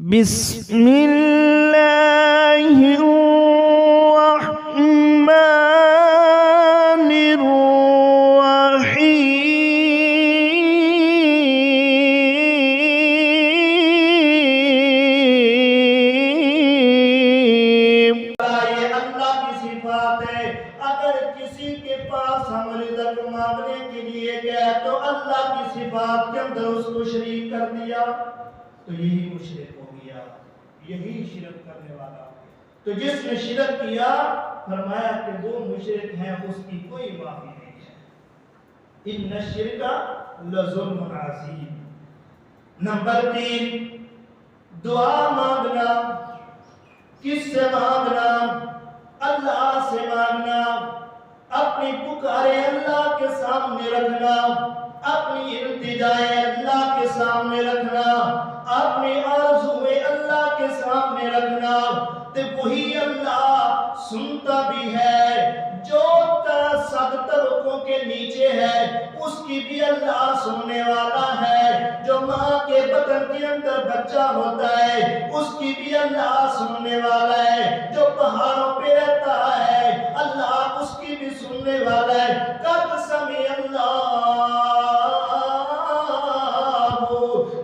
بسم اللہ الرحمن الرحیم۔ یہ اللہ کی صفات ہے۔ اگر کسی کے پاس ہم رزق مانگنے کے لیے گئے تو اللہ کی صفات کے اندر اس کو شریک کر دیا تو یہی مشرک ہو گیا، یہی شرک کرنے والا۔ تو جس نے شرک کیا فرمایا کہ وہ مشرک ہیں، اس کی کوئی معافی نہیں ہے۔ ان الشرک لظلم عظیم۔ نمبر 3، دعا مانگنا۔ کس سے مانگنا؟ اللہ سے مانگنا۔ اپنی پکارے اللہ کے سامنے رکھنا، اپنی التجائے اللہ کے سامنے رکھنا، اپنی آرزویں اللہ کے سامنے رکھنا، تو وہی اللہ سنتا بھی ہے۔ جو سب طبقوں کے نیچے ہے اس کی بھی اللہ سننے والا ہے۔ جو ماں کے بطن کے اندر بچہ ہوتا ہے اس کی بھی اللہ سننے والا ہے۔ جو پہاڑوں پہ رہتا ہے اللہ اس کی بھی سننے والا ہے۔ قد سمع اللہ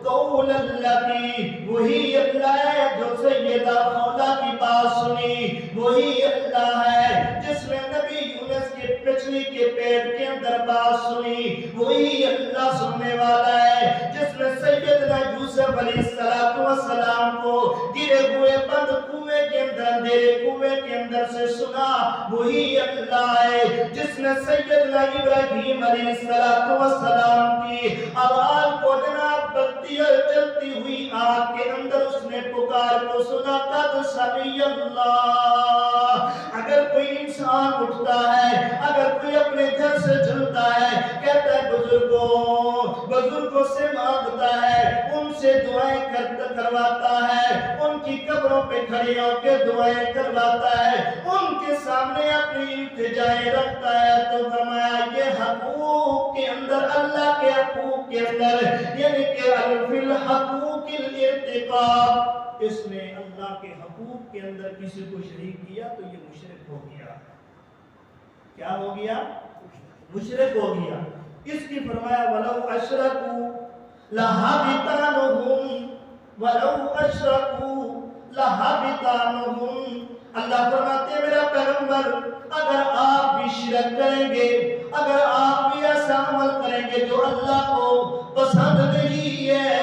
قول التی، وہی اللہ ہے جو سیدہ خولہ کی بات سنی، وہی اللہ ہے جس نے نبی یونس کے پچھلی کے پیٹ کے اندر بات سنی، وہی اللہ سننے والا ہے جس نے سیدنا یوسف علیہ السلام کو گرے ہوئے بند کنویں کے اندر، اندھیرے کنویں کے اندر سے سنا، وہی اللہ ہے جس نے سیدنا ابراہیم علیہ السلام کی آواز کو جناب بلتی اور چلتی ہوئی آگ کے اندر اس نے پکار کو سنا۔ قد سمع اللہ۔ اگر کوئی انسان اٹھتا ہے، اگر کوئی اپنے گھر سے چلتا ہے، کہتا ہے بزرگوں سے مانگتا ہے، ان سے دعائیں کرواتا ہے، ان کی قبروں پہ کھڑے ہو کے دعائیں کرواتا ہے، ان کے سامنے اپنی التجائیں رکھتا ہے، تو فرمایا یہ حقوق کے اندر، اللہ کے حقوق کے اندر، یعنی کہ فی الحقوق الارتقاب، اس نے اللہ کے حقوق کے اندر کسی کو شریک کیا تو یہ مشرک ہو گیا۔ کیا ہو گیا؟ مشرک ہو گیا۔ اس کی فرمایا وَلَوْ أَشْرَكُوا لَحَبِطَ عَنْهُمْ وَلَوْ أَشْرَكُوا لَحَبِطَ عَنْهُمْ۔ اللہ فرماتے ہیں میرا پیغمبر اگر آپ بھی شرک کریں گے، اگر آپ بھی ایسا عمل کریں گے جو اللہ کو پسند نہیں ہے،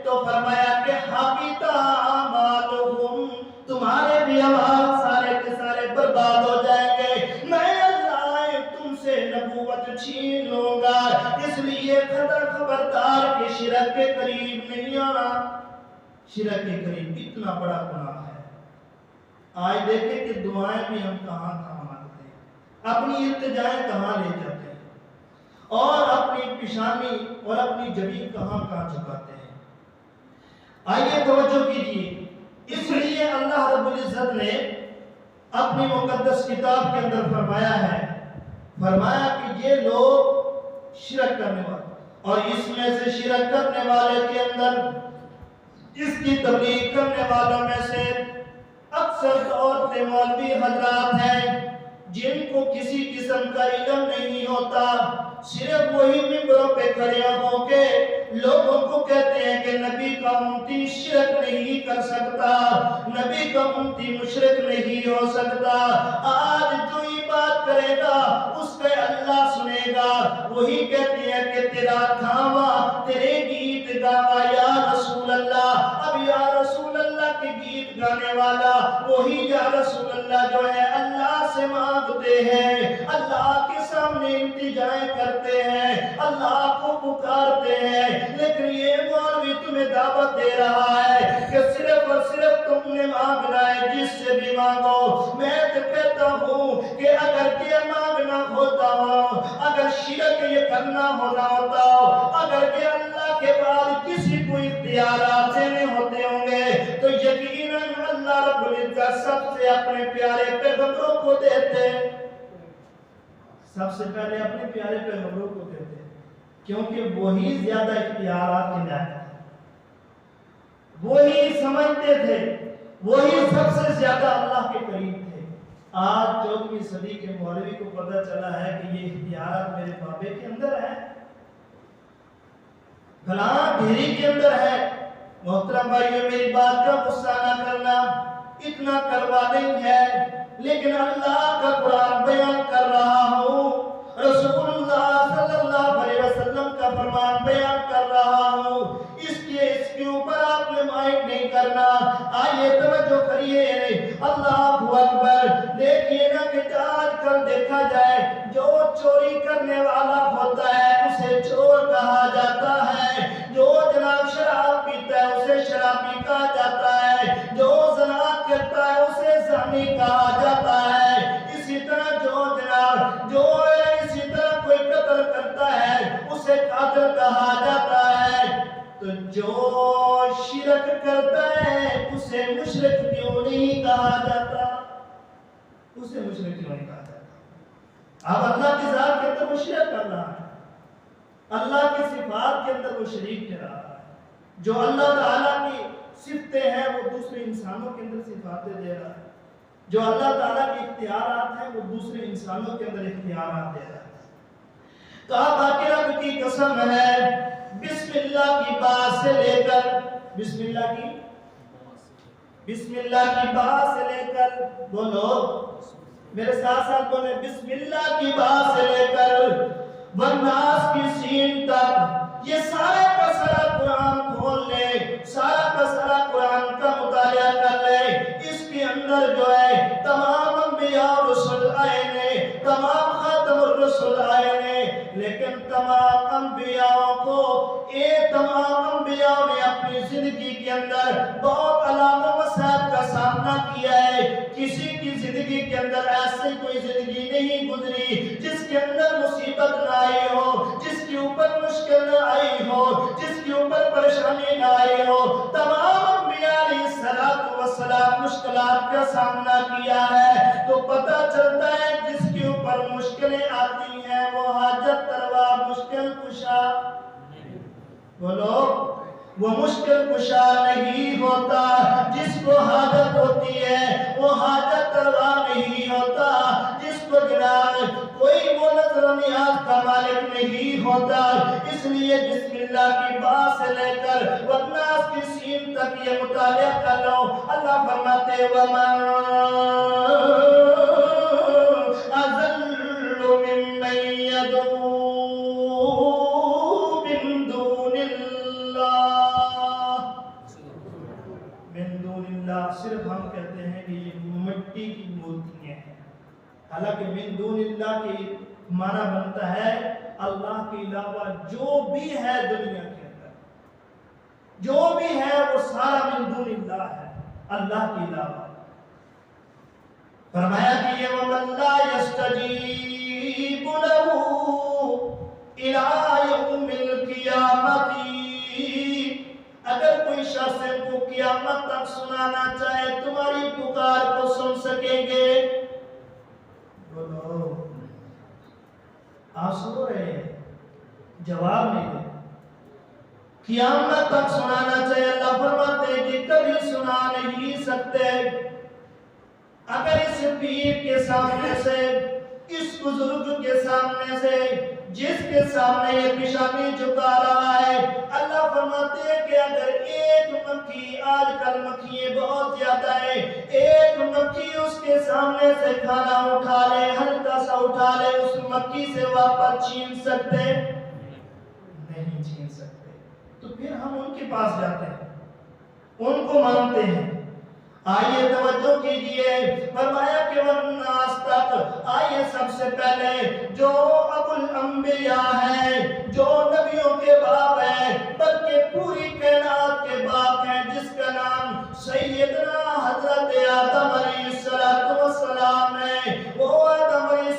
تو فرمایا کہ حَبِطَ أَعْمَالُهُمْ، تمہارے بھی اعمال سارے کے سارے برباد ہو جائیں گے، میں اللہ تم سے نبوت چھین لوں گا۔ اس لیے خبردار کہ شرک کے قریب نہیں آنا۔ شرک کے قریب اتنا بڑا گناہ ہے۔ آج دیکھیں کہ دعائیں بھی ہم کہاں مانگتے ہیں، اپنی التجائیں کہاں لے جاتے ہیں، اور اپنی پیشانی اور اپنی جبین کہاں جھکاتے ہیں۔ آئیے توجہ کیجیے۔ اس لیے اللہ رب العزت نے اپنی مقدس کتاب کے اندر فرمایا کہ یہ لوگ شرک کرنے والے، اور اس میں سے شرک کرنے والے کے اندر اس کی تبلیغ کرنے والوں میں سے اکثر عورتیں مولوی حضرات ہیں جن کو کسی قسم کا علم نہیں ہوتا، صرف وہی ممبروں پہ کھڑے ہو کے لوگوں کو کہتے ہیں کہ نبی کا امتی شرک نہیں کر سکتا، نبی کا امتی مشرک نہیں ہو سکتا، آج جو یہ بات کرے گا اس پہ اللہ سنے گا۔ وہی کہتے ہیں کہ تیرا کھاوا تیرے گیت گاوا یا رسول اللہ۔ اب یا رسول اللہ کے گیت گانے والا وہی یا رسول اللہ جو ہے اللہ سے مانگتے ہیں، اللہ کے سامنے التجائیں کرتے ہیں، اللہ کو پکارتے ہیں، لیکن یہ مولوی تمہیں دعوت دے رہا ہے کہ صرف اور صرف تم نے مانگنا ہے، جس سے بھی مانگو۔ میں تو کہتا ہوں کہ اگر یہ مانگنا ہوتا ہو، اگر شرک یہ کرنا ہوتا اگر کہ اللہ کے بعد کسی کو اختیارات دینے ہوتے ہوں گے تو یقیناً اللہ رب العزت سب سے اپنے پیارے پیغمبروں کو دیتے، سب سے پہلے اپنے پیارے پیغمبروں کو دیتے، کیونکہ وہی زیادہ اختیارات کے لائق ہے، وہی سمجھتے تھے وہی سب سے زیادہ اللہ کے قریب تھے۔ آج 14ویں صدی کے مولوی کو پتہ چلا ہے کہ یہ اختیارات میرے بابے کے اندر ہے، فلاں ڈھیری کے اندر ہے۔ محترم بھائیو میری بات کا غصہ نہ کرنا، اتنا کروا نہیں ہے، لیکن اللہ کا قرآن بیان کر رہا ہوں، رسول اللہ صلی اللہ علیہ وسلم کا فرمان بیان کر رہا ہوں، اس کے اوپر آپ نے مائنڈ نہیں کرنا۔ آئیے توجہ کریے، اللہ اکبر۔ دیکھیے نا کہ آج کل دیکھا جائے جو چوری کرنے والا ہوتا ہے اسے چور کہا جاتا ہے، جو جناب شراب پیتا ہے اسے شرابی کہا جاتا ہے، جو زنا کرتا ہے اسے زانی کہا جاتا ہے۔ اسی طرح اسی طرح کوئی قتل کرتا ہے اسے قاتل کہا جاتا ہے۔ تو جو شرک کرتا ہے اسے مشرک کیوں نہیں کہا جاتا؟ اسے مشرک کیوں نہیں کہا جاتا؟ اب اللہ کی ذات کے اندر وہ شرک کر رہا ہے، اللہ کی صفات کے اندر وہ شریک کر رہا ہے۔ جو اللہ تعالیٰ کی صفتیں ہیں وہ دوسرے انسانوں کے اندر صفاتیں دے رہا ہے، جو اللہ تعالیٰ کے اختیارات ہیں وہ دوسرے انسانوں کے اندر اختیارات دے رہا ہے۔ تو آپ آقا رب کی قسم ہے، بسم اللہ کی بات سے لے کر بسم اللہ کی بات سے لے کر، بولو میرے ساتھ ساتھ بولے، بسم اللہ کی بات سے لے کر والناس کی سین تک، یہ سارا کا سارا قرآن کھول لے، سارا کا سارا قرآن کا مطالعہ کر لے، اس کے اندر جو ہے تمام انبیاء اور رسول آئے نے، تمام خاتم الرسول آئے نے، لیکن تمام انبیاء نے اپنی زندگی کے اندر بہت علام و مسائل کا سامنا کیا ہے۔ کسی کی زندگی کے اندر ایسی کوئی زندگی نہیں گزری جس کے اندر مصیبت نہ آئی ہو، جس کے اوپر مشکل نہ آئی ہو، جس کے اوپر پریشانی نہ آئی ہو۔ تمام انبیاء علیہ السلام مشکلات کا سامنا کیا ہے، تو پتہ چلتا ہے جس کے اوپر مشکلیں آتی ہیں وہ حاجت روا مشکل کشا، بولو وہ مشکل کشا نہیں ہوتا، جس کو حاجت ہوتی ہے وہ حاجت روا نہیں ہوتا، جس کو جناب کوئی وہ نظر و نیاز کا مالک نہیں ہوتا۔ اس لیے بسم اللہ کی بات سے لے کر والناس کی سین تک یہ مطالعہ کر لو۔ اللہ فرماتے وَمَن أَضَلُّ مِمَّن يَدْعُو مِن دُونِ اللہ، صرف ہم کہتے ہیں کہ یہ مٹی کی مورتیاں ہیں، حالانکہ من دون اللہ کی معنی بنتا ہے اللہ کے علاوہ جو بھی ہے دنیا کے اندر، جو بھی ہے وہ سارا من دون اللہ ہے، اللہ کے علاوہ۔ فرمایا کہ یہ وَمَن لَا يَسْتَجِيبُ لَهُ إِلَىٰ يَوْمِ الْقِيَامَةِ، اگر کوئی شخص ان کو قیامت تک سنانا چاہے تمہاری پکار کو سن سکیں گے؟ بولو آپ سن رہے ہیں، جواب نہیں دے۔ قیامت تک سنانا چاہے، اللہ فرماتے ہیں کہ کبھی سنا نہیں سکتے۔ اگر اس پیر کے سامنے سے، اس بزرگ کے سامنے سے، جس کے سامنے یہ پیشانی جھکا رہا ہے، اللہ فرماتے ہیں کہ اگر ایک مکھی، آج کل مکھیاں بہت زیادہ ہیں، ایک مکھی اس کے سامنے سے کھانا اٹھا لے، ہلکا سا اٹھا لے، اس مکھی سے واپس چھین سکتے؟ نہیں چھین سکتے۔ تو پھر ہم ان کے پاس جاتے ہیں، ان کو مانتے ہیں۔ آئیے توجہ کیجئے، فرمایا کہ والناس تک، آئیے سب سے پہلے جو ابو الانبیاء ہے، جو نبیوں کے باپ ہے، بلکہ پوری کائنات کے باپ ہیں، جس کا نام سیدنا حضرت آدم علیہ السلام ہے، وہ آدم علیہ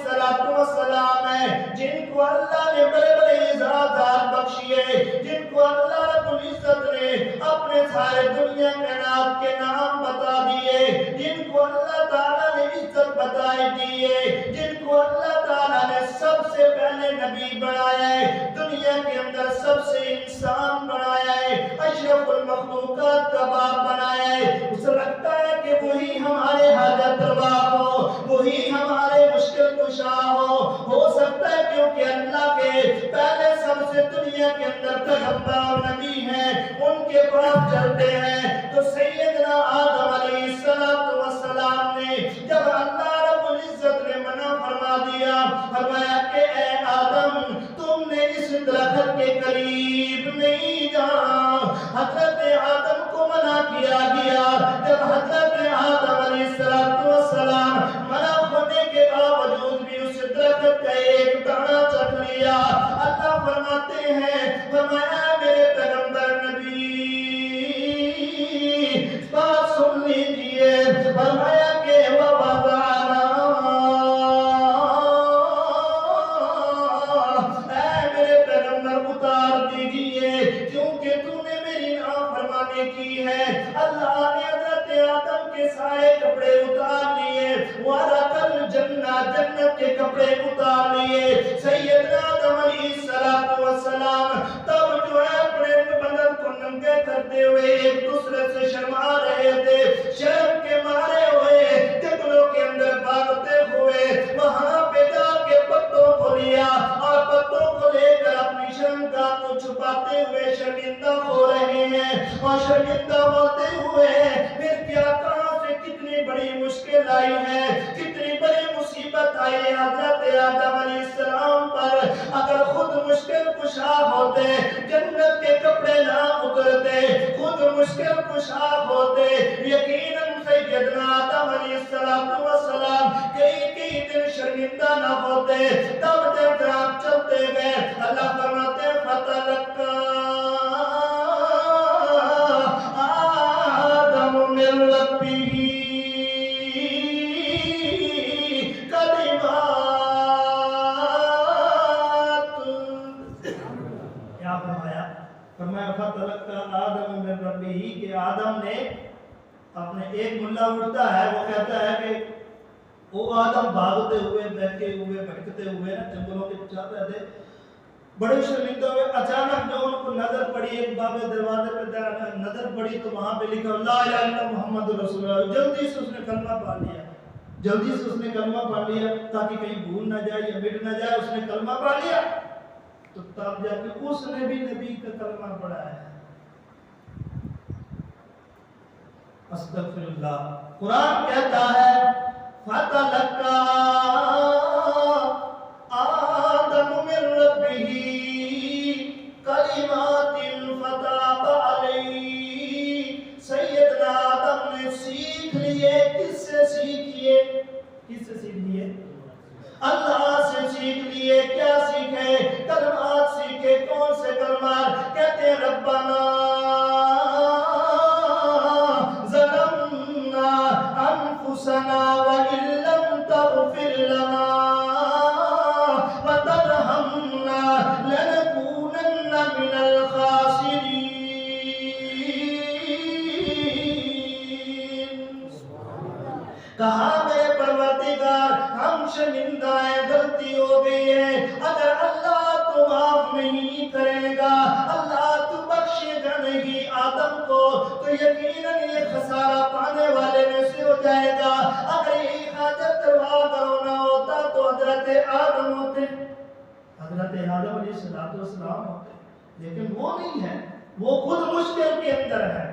السلام ہے، جن کو اللہ نے بڑے بڑے اعزازات بخشیے، جن کو اللہ رب العزت نے اپنے سارے دنیا کائنات کے نام بتا دیے، جن کو اللہ تعالیٰ نے عزت بتائی دیے، جن کو اللہ تعالیٰ نے سب سے پہلے نبی بنایا ہے، دنیا کے اندر سب سے انسان بنایا ہے، اشرف المخلوقات کا باپ بنایا لگتا ہے کہ وہی ہمارے حاجت روا ہو، وہی ہمارے مشکل کشا ہو سکتا ہے کیونکہ اللہ کے پہلے سب سے دنیا کے اندر پیغمبر اور نبی ہیں، ان کے پاس چلتے ہیں۔ تو سیدنا آدم علیہ السلام نے جب اللہ رب العزت نے منع فرما دیا، فرمایا کہ اے آدم تم نے اس درخت کے قریب نہیں جانا، حضرت آدم کو منع کیا گیا۔ جب حضرت آدم علیہ السلام منع ہونے کے باوجود بھی اس درخت کا ایک دانہ چکھ لیا، اللہ فرماتے ہیں، فرمایا میرے پیغمبر نبی بات سن لیجئے، فرمایا کہ وَوَضَعْنَا، اے میرے پیغمبر اتار دیجئے کیونکہ تو نے میری نافرمانی کی ہے۔ اللہ نے حضرت آدم کے سارے کپڑے اتار لیے، وَرَقَ الْجَنَّةَ، جنت کے کپڑے اتار لیے۔ سیدنا آدم علیہ السلام تب جو ہے اپنے بدن کو ننگے کرتے ہوئے ایک دوسرے سے شرما رہے تھے، شرم کے مارے ہوئے جنگلوں کے اندر بھاگتے ہوئے وہاں پہ جا کے پتوں کو لیا اور پتوں کو لے کر اپنی شرمگاہ کو چھپاتے ہوئے شرمندہ ہو رہے ہیں، اور شرمندہ ہوتے ہوئے پھر کیا کہاں سے کتنی بڑی مشکل آئی ہے، کتنی بڑی مصیبت آئی ہے حضرت آدم علیہ السلام پر۔ اگر خود مشکل کشا ہوتے، جنت کے کپڑے نہ اترتے، خود مشکل کشا ہوتے، یقیناً سیدنا آدم علیہ السلام کئی دن شرمندہ نہ ہوتے۔ تب جب آپ چلتے گئے، اللہ فرماتے ہیں فَتَلَقَّى آدم من ربه کلمات۔ کیا فرمایا؟ فرمایا فَتَلَقَّى آدم من ربه کہ آدم نے اپنے ایک ملا اٹھتا ہے، وہ کہتا ہے کہ وہ آدم بھاگتے ہوئے بہکے ہوئے بھٹکتے ہوئے نا جنگلوں کے چل رہے تھے، بڑے شرمندہ ہوئے۔ اچانک جو ان کو نظر پڑی، ایک باب دروازے پہ نظر پڑی تو وہاں پہ لکھا لا الہ الا محمد رسول اللہ۔ جلدی سے اس نے کلمہ پڑھ لیا، جلدی سے اس نے کلمہ پڑھ لیا تاکہ کہیں بھول نہ جائے یا مٹ نہ جائے۔ اس نے کلمہ پڑھ لیا تو تب جا کے اس نے بھی نبی کا کلمہ پڑھا ہے۔ استغفر اللہ۔ قرآن کہتا ہے فَتَلَقَّى آدم من ربه کلمات فتاب علیہ۔ سیدنا آدم نے سیکھ لیے، کس سے سیکھیے؟ کس سے سیکھ لیے؟ اللہ سے سیکھ لیے۔ کیا سیکھے؟ کلمات سیکھے۔ کون سے کلمات؟ کہتے ہیں ربنا ظلمنا انفسنا وان لم تغفر لنا وترحمنا لنكونن من الخاسرین۔ کہا میرے پروردگار ہم شرمندہ ہیں، غلطی ہو گئی ہے، اگر اللہ تو معاف نہیں کرے گا، اللہ تو بخشے گا نہیں آدم کو، تو یقیناً یہ خسارہ پانے والے میں سے ہو جائے گا۔ اگر یہ حاجت روا کرونا ہوتا تو حضرت آدم ہوتے، حضرت آدم علیہ السلام ہوتے، لیکن وہ نہیں ہے، وہ خود مشکل کے اندر ہے،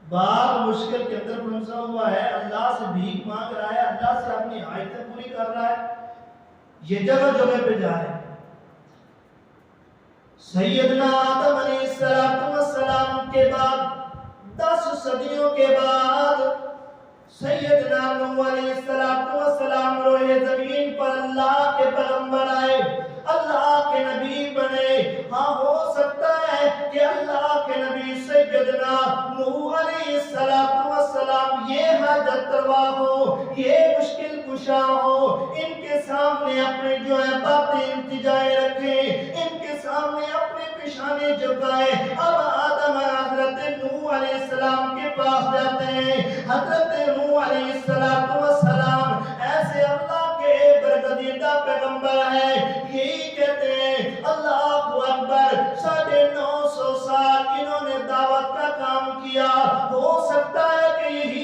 باپ مشکل کے اندر پھنسا ہوا ہے، اللہ سے بھیک مانگ رہا ہے، اللہ سے اپنی حاجتیں پوری کر رہا ہے، یہ جگہ جگہ پہ جا رہے ہیں۔ سیدنا آدم علیہ السلام کے بعد 10 صدیوں کے بعد سیدنا نوح علیہ السلام روئے زمین پر اللہ کے پیغمبر آئے، اللہ کے نبی بنے۔ ہاں ہو سکتا ہے کہ اللہ کے نبی سیدنا نوح علیہ السلام یہ حاجت روا ہو، یہ مشکل کشا ہو، ان کے سامنے اپنے جو ہے باتیں التجائے رکھیں، ان کے سامنے اپنے پیشانے جھکائے۔ اب آدم حضرت نوح علیہ السلام کے پاس جاتے ہیں۔ حضرت نوح علیہ السلام ایسے اللہ کے برگزیدہ پیغمبر ہیں، یہی کہتے ہیں اللہ اکبر، 950 سال انہوں نے دعوت کا کام کیا۔ ہو سکتا ہے کہ یہی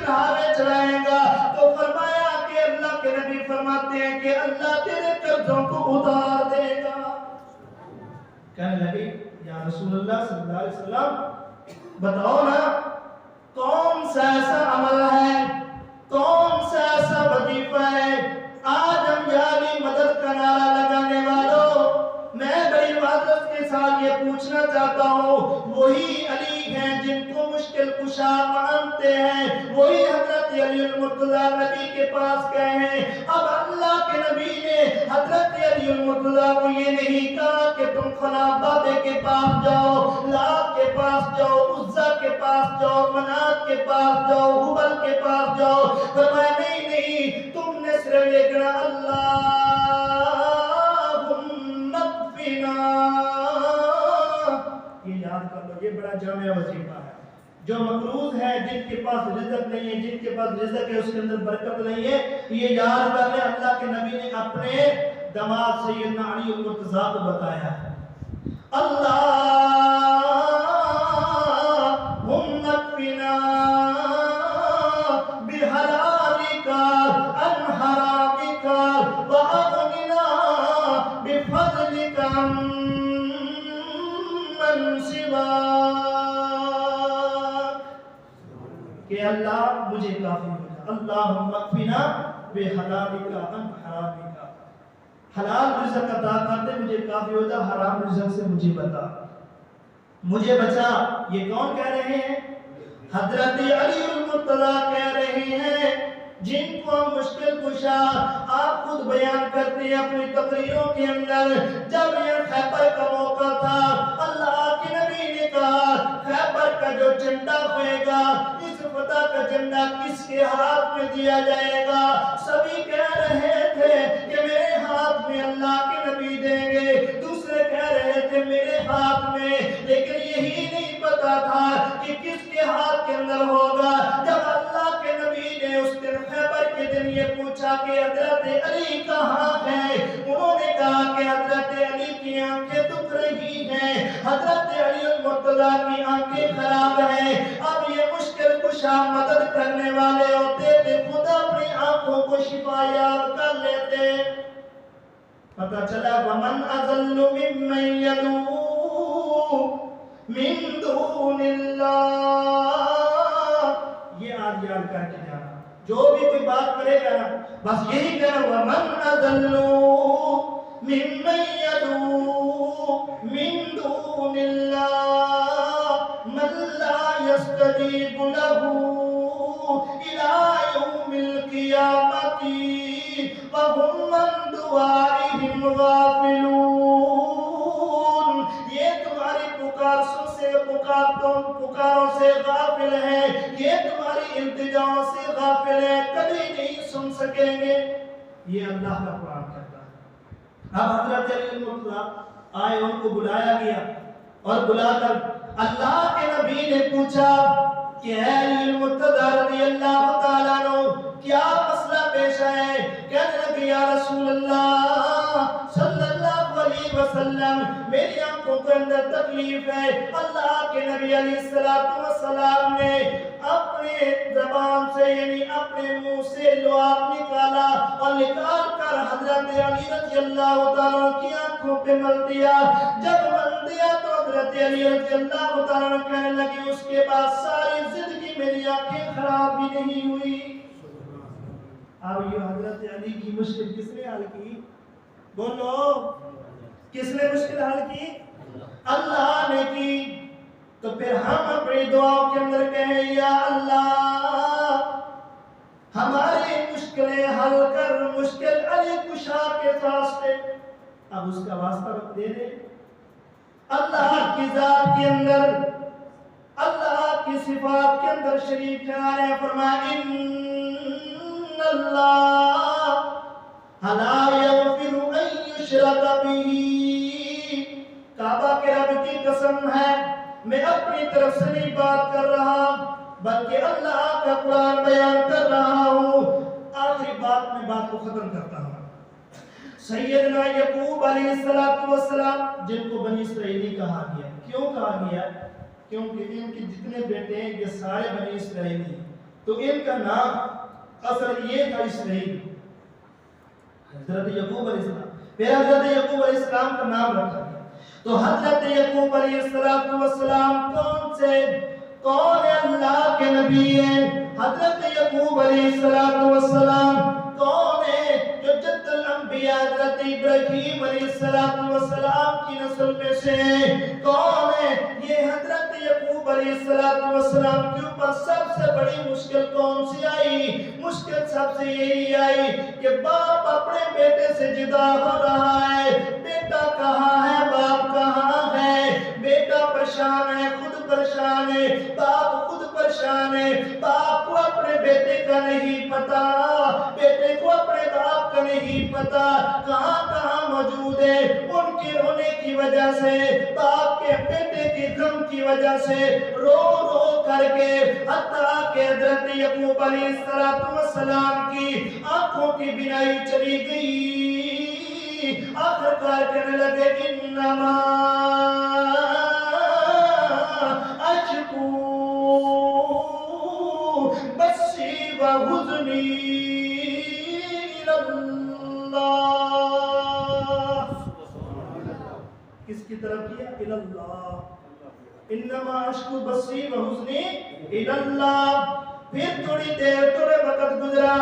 چڑھاوے چڑھائے گا تو فرمایا کہ اللہ کے نبی فرماتے ہیں کہ اللہ تیرے قرضوں کو اتار دے گا. کہنے لگے یا رسول اللہ صلی اللہ علیہ وسلم بتاؤ نا کون سا ایسا عمل ہے, کون سا ایسا وظیفہ ہے. آج ہم یاری مدد کا نعرہ لگانے والوں, میں بڑی معذرت کے ساتھ یہ پوچھنا چاہتا ہوں, وہی علی ہیں جن کو مشکل کشا مانتے ہیں, وہی حضرت علی المرتضیٰ نبی کے پاس گئے ہیں. اب اللہ کے نبی نے حضرت علی المرتضیٰ کو یہ نہیں کہا کہ تم فلاں بابے کے پاس جاؤ, لات کے پاس جاؤ, عزا کے پاس جاؤ, منات کے پاس جاؤ, ہبل کے پاس جاؤ. فرمایا نہیں نہیں, تم نے صرف یہ کہا اللہم اکفنا. یہ یاد کر لو, یہ بڑا جامع وظیفہ ہے. جو مقروض ہے, جن کے پاس رزق نہیں ہے, جن کے پاس رزق ہے اس کے اندر برکت نہیں ہے, یہ یاد کر لیں اللہ کے نبی نے اپنے داماد سیدنا علی المرتضیٰ کو بتایا ہے. اللہم اکفنا بحلالک عن حرامک واغننا بفضلک عمن سواک. کہ اللہ مجھے کافی ہو جا. اللہم اکفنا بحلالک عن حرامک, حلال رزق عطا کر دے, مجھے کافی ہو جا, حرام رزق سے مجھے بتا, مجھے بچا. یہ کون کہہ رہے ہیں؟ حضرت علی المرتضیٰ کہہ رہے ہیں جن کو مشکل کشا. آپ خود بیان کرتے ہیں اپنی تقریروں کے اندر, جب یہ خیبر کا موقع تھا, اللہ کے نبی نے کہا خیبر کا جو جھنڈا ہوئے گا, اس فتح کا جھنڈا کس کے ہاتھ میں دیا جائے گا؟ سبھی کہہ رہے تھے کہ میرے ہاتھ میں اللہ کے نبی دیں گے, دوسرے کہہ رہے تھے میرے ہاتھ میں, لیکن یہی نہیں پتا تھا کہ کس کے ہاتھ کے اندر ہوگا. جب اللہ کے نبی نے اس دن خیبر کے دن یہ پوچھا کہ حضرت علی کہاں ہے, انہوں نے کہا کہ حضرت علی کی آنکھیں دکھ رہی ہیں, حضرت علی المرتضیٰ کی آنکھیں خراب ہیں. اب یہ مشکل کشا مدد کرنے والے ہوتے تھے, خدا اپنی آنکھوں کو شفا یاب کر لیتے. پتہ چلا ومن اضل ممن یدعو من دون اللہ. یہ آج یاد کر کے جانا, جو بھی کوئی بات کرے گا نا بس یہی کہنا ومن اضل ممن یدعو من دون اللہ من لا یستجیب له الى یوم القیامت وهم من دعائهم غافلون. یہ تمہاری پکاروں سے غافل ہیں, یہ تمہاری التجاؤں سے غافل ہیں, کبھی نہیں سن سکیں گے. یہ اللہ کا قرآن کہتا ہے. اب حضرت علی المرتضیٰ آئے, ان کو بلایا گیا اور بلا کر اللہ کے نبی نے پوچھا کہ اے علی المرتضیٰ رضی اللہ تعالیٰ عنہ کیا مسئلہ پیش ہے؟ کہنے لگے یا رسول اللہ صلی اللہ علیہ وسلم میری آنکھوں کے اندر تکلیف ہے. اللہ کے نبی علیہ السلام نے اپنے زبان سے یعنی اپنے منہ سے لعاب نکالا اور نکال کر حضرت علی رضی اللہ تعالیٰ کی آنکھوں پہ مل دیا. جب مل دیا تو حضرت علی رضی اللہ تعالیٰ کہنے لگے اس کے بعد ساری زندگی میری آنکھیں خراب بھی نہیں ہوئی. اب یہ حضرت علی کی مشکل کس نے حل کی؟ بولو, کس نے مشکل حل کی؟ اللہ نے کی. تو پھر ہم اپنی دعاؤں کے اندر کہیں یا اللہ ہماری مشکلیں حل کر, مشکل علی کشا کے واسطے. اب اس کا واسطہ دے دے. اللہ کی ذات کے اندر, اللہ کی صفات کے اندر شریف ٹھہرا ہے. فرمایا ان اللہ لا یغفر ان یشرک بہ. کعبہ کے رب کی قسم ہے, میں اپنی طرف سے نہیں بات کر رہا بلکہ اللہ کا قرآن بیان کر رہا ہوں. آخری بات میں بات کو ختم کرتا ہوں. سیدنا یعقوب علیہ السلام جن کو بنی اسرائیلی کہا گیا, کیوں کہا گیا؟ کیونکہ ان کے جتنے بیٹے ہیں یہ سارے بنی اسرائیلی ہیں. تو ان کا نام اصل یہ تھا اسرائیل، حضرت یعقوب علیہ السلام، پھر حضرت یعقوب علیہ السلام کا نام رکھا گیا۔ تو حضرت یعقوب علیہ السلام کون ہے؟ اللہ کے نبی ہیں۔ حضرت یعقوب علیہ السلام کون ہے؟ جو جد الانبیاء حضرت ابراہیم علیہ السلام کی نسل میں سے کون ہے؟ یہ حضرت یعقوب علیہ السلام کے اوپر سب سے بڑی مشکل کون سی آئی؟ مشکل سب سے یہی آئی کہ باپ اپنے بیٹے سے جدا ہو رہا ہے، بیٹا کہاں ہے، باپ کہاں ہے، بیٹا پریشان ہے، خود پریشان ہے، باپ خود پریشان ہے، باپ کو اپنے بیٹے کا نہیں پتا، بیٹے کو اپنے باپ کا نہیں پتا، کہاں موجود ہے۔ ان کے رونے کی وجہ سے، باپ کے بیٹے کے غم کی وجہ سے رو کر کے حتیٰ کہ حضرت یعقوب علیہ السلام کی آنکھوں کی بینائی چلی گئی۔ آخرکار کہنے لگے انما اشکو بثی و حزنی الی اللہ۔ کس کی طرف کیا؟ الی اللہ۔ انما اشکو بثی و حزنی الی اللہ۔ پھر تھوڑے وقت گزرا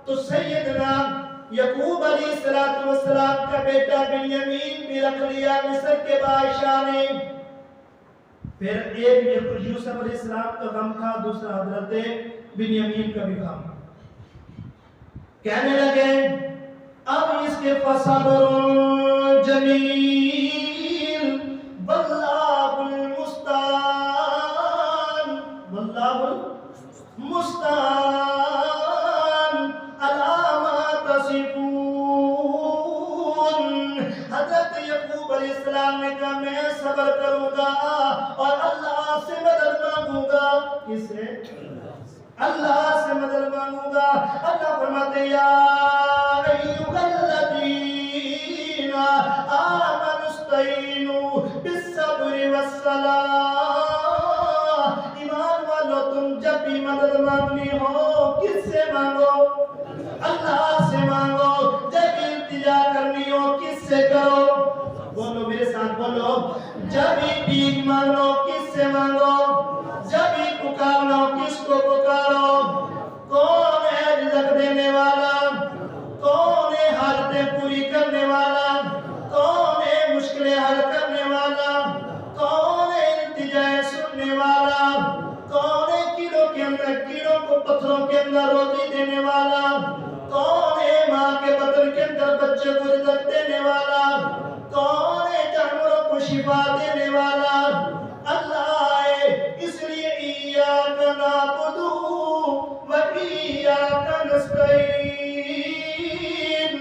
تو سیدنا یعقوب علیہ السلام کا بیٹا بنیامین بھی رکھ لیا مصر کے بادشاہ نے۔ پھر ایک یوسف علیہ السلام کا غم تھا، دوسرا حضرت بنیامین کا بھی غم۔ کہنے لگے اب اس کے فصبر جمیل واللہ المستعان، واللہ المستعان علی ما تصفون۔ حضرت یعقوب علیہ السلام نے کہا میں صبر کروں گا اور اللہ سے مدد مانگوں گا۔ کس سے؟ اللہ سے مدد مانگوں گا۔ اللہ فرماتے یا ایھا الذین آمنوا استعینوا بالصبر والصلاۃ۔ ایمان والو تم جب بھی مدد مانگنی ہو کس سے مانگو؟ اللہ سے مانگو۔ جب التجا کرنی ہو کس سے کرو؟ بولو میرے ساتھ بولو، جب بھی مانگو کس سے مانگو؟ جب بھی پکارنا کس کو پکارو؟ کون ہے رزق دینے والا؟ کون ہے حاجتیں پوری کرنے والا؟ کون ہے مشکلیں حل کرنے والا؟ کون ہے التجائیں سننے والا؟ کون ہے کیڑوں کو پتھروں کے اندر روزی دینے والا؟ کون ہے ماں کے بدن کے اندر بچے کو رزق دینے والا؟ کون ہے جانوروں کو شفا دینے والا؟ اللہ ہے۔ اس لیے ایاک نعبد و ایاک نستعین،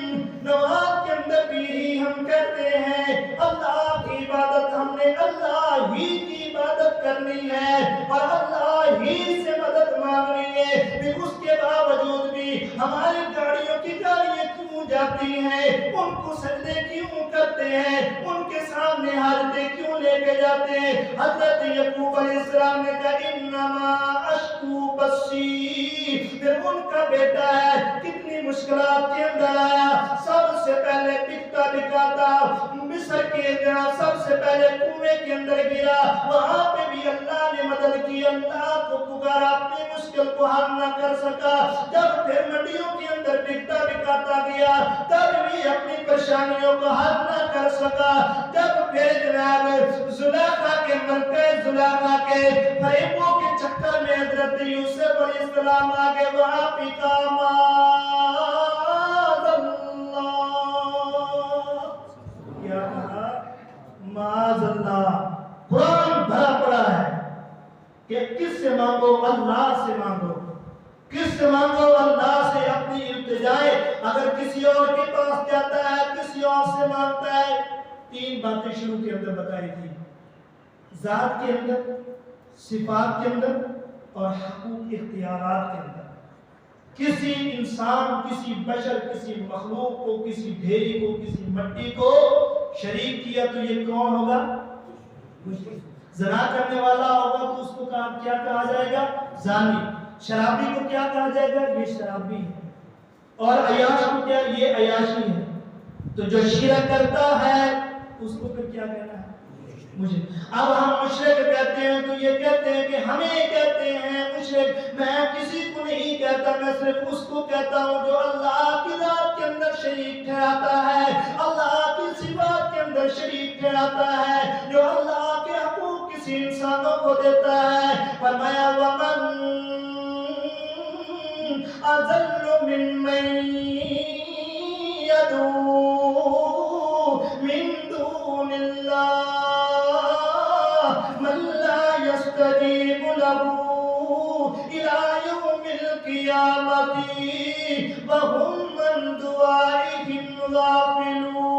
نماز کے اندر بھی ہم کہتے ہیں اللہ کی عبادت ہم نے اللہ ہی کی عبادت کرنی ہے اور اللہ ہی سے مدد مانگنی ہے۔ پھر اس کے باوجود بھی ہماری گاڑیوں کی گاڑیاں کیوں جاتی ہیں؟ ان کو سجدے کیوں کرتے ہیں؟ ان کے سامنے حاجتیں کیوں لے کے جاتے ہیں؟ حضرت یعقوب علیہ السلام نے کہا انما اشکو بثی۔ پھر ان کا بیٹا ہے کتنی مشکلات کے اندر آیا، سب سے پہلے بکتا بکاتا مصر کے جناب سب سے پہلے کنویں کے اندر گرا، وہاں پہ بھی اللہ نے مدد کی، اللہ کو پکارا، اپنی مشکل کو حل نہ کر سکا۔ جب پھر منڈیوں کے اندر بکتا بکاتا گیا تب بھی اپنی پریشانیوں کو حل نہ کر سکا۔ جب پھر جناب زلیخا کے مرکز زلیخا کے فریبوں کے چکر میں حضرت یوسف علیہ السلام آگے وہاں پہ کیا کہا؟ معاذ اللہ۔ قرآن بھرا پڑا ہے کہ کس سے مانگو؟ اللہ سے مانگو۔ کس سے مانگو؟ اللہ سے اپنی التجائے۔ اگر کسی اور کے پاس جاتا ہے، کسی اور سے مانگتا ہے، تین باتیں شروع کے اندر بتائی تھی، ذات کے اندر، صفات کے اندر اور حقوق اختیارات کے اندر۔ کسی انسان، کسی بشر، کسی مخلوق کو، کسی ڈھیری کو، کسی مٹی کو شریک کیا تو یہ کون ہوگا؟ زنا کرنے والا ہوگا تو اس کو کیا کہا جائے گا؟ زانی۔ شرابی کو کیا کہا جائے گا؟ یہ شرابی ہے. اور عیاش کو کیا؟ یہ عیاشی ہے. تو جو شرک کرتا ہے اس کو پھر کیا کہنا ہے؟ مشرک. اب ہم مشرک کہتے ہیں تو یہ کہتے ہیں کہ ہمیں کہتے ہیں مشرک. میں کسی کو نہیں کہتا، میں صرف اس کو کہتا ہوں جو اللہ کی ذات کے اندر شریک ٹھہراتا ہے، اللہ کی صفات کے اندر شریک ٹھہراتا ہے، جو اللہ کے حقوق کسی انسانوں کو دیتا ہے. فرمایا وَمَنْ أَضَلُّ مِمَّنْ يَدْعُو مِن دُونِ اللَّهِ مَن لَّا يَسْتَجِيبُ لَهُ إِلَى يَوْمِ الْقِيَامَةِ وَهُمْ عَن دُعَائِهِمْ غَافِلُونَ.